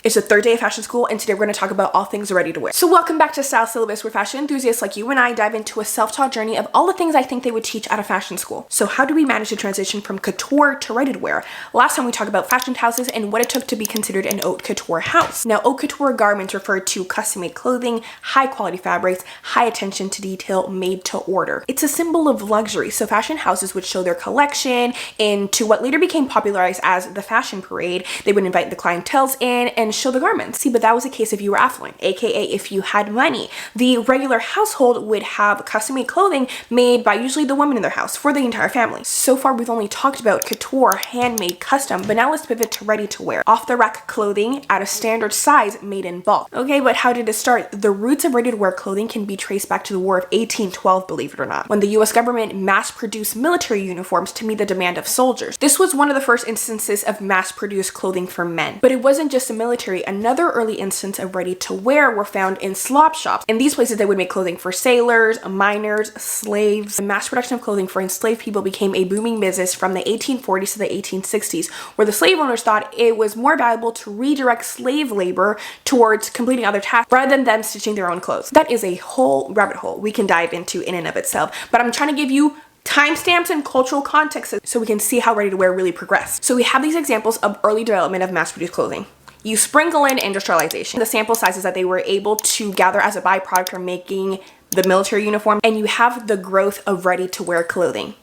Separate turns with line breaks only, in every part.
It's the third day of fashion school, and today we're going to talk about all things ready to wear. So welcome back to Style Syllabus, where fashion enthusiasts like you and I dive into a self-taught journey of all the things I think they would teach at a fashion school. So how do we manage the transition from couture to ready to wear? Last time we talked about fashion houses and what it took to be considered an haute couture house. Now, haute couture garments refer to custom-made clothing, high-quality fabrics, high attention to detail, made to order. It's a symbol of luxury, so fashion houses would show their collection into what later became popularized as the fashion parade. They would invite the clientele in and show the garments. See, but that was the case if you were affluent, aka if you had money. The regular household would have custom-made clothing made by usually the women in their house for the entire family. So far, we've only talked about couture, handmade, custom, but now let's pivot to ready to wear. Off-the-rack clothing at a standard size made in bulk. Okay, but how did it start? The roots of ready to wear clothing can be traced back to the War of 1812, believe it or not, when the US government mass-produced military uniforms to meet the demand of soldiers. This was one of the first instances of mass-produced clothing for men. But it wasn't just the military. Another early instance of ready to wear were found in slop shops. In these places, they would make clothing for sailors, miners, slaves. The mass production of clothing for enslaved people became a booming business from the 1840s to the 1860s, where the slave owners thought it was more valuable to redirect slave labor towards completing other tasks rather than them stitching their own clothes. That is a whole rabbit hole we can dive into in and of itself, but I'm trying to give you timestamps and cultural context so we can see how ready to wear really progressed. So we have these examples of early development of mass-produced clothing. You sprinkle in industrialization, the sample sizes that they were able to gather as a byproduct from making the military uniform, and you have the growth of ready-to-wear clothing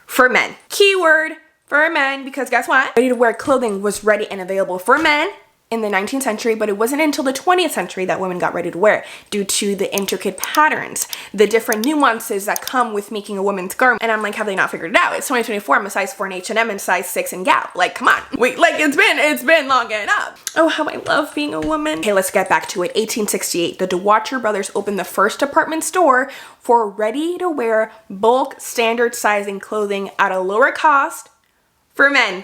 for men. Keyword for men, because guess what? Ready-to-wear clothing was ready and available for men in the 19th century, but it wasn't until the 20th century that women got ready to wear due to the intricate patterns, the different nuances that come with making a woman's garment. And I'm like, have they not figured it out? It's 2024, I'm a size 4 in H&M and size 6 in Gap. Like, come on. Wait, like it's been long enough. Oh, how I love being a woman. Okay, let's get back to it. 1868, the DeWatcher brothers opened the first department store for ready-to-wear bulk standard sizing clothing at a lower cost for men.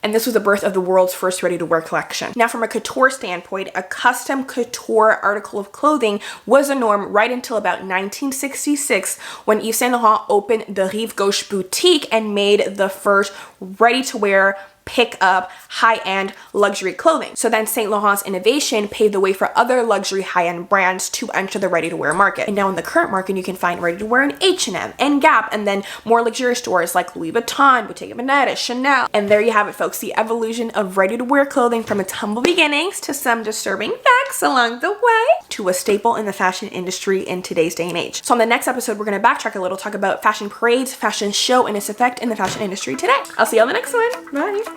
And this was the birth of the world's first ready-to-wear collection. Now, from a couture standpoint, a custom couture article of clothing was a norm right until about 1966 when Yves Saint Laurent opened the Rive Gauche boutique and made the first ready-to-wear pick up high-end luxury clothing. So then Saint Laurent's innovation paved the way for other luxury high-end brands to enter the ready-to-wear market. And now in the current market, you can find ready-to-wear in H&M and Gap, and then more luxurious stores like Louis Vuitton, Bottega Veneta, Chanel. And there you have it, folks, the evolution of ready-to-wear clothing from its humble beginnings to some disturbing facts along the way to a staple in the fashion industry in today's day and age. So on the next episode, we're going to backtrack a little, talk about fashion parades, fashion show, and its effect in the fashion industry today. I'll see you on the next one. Bye.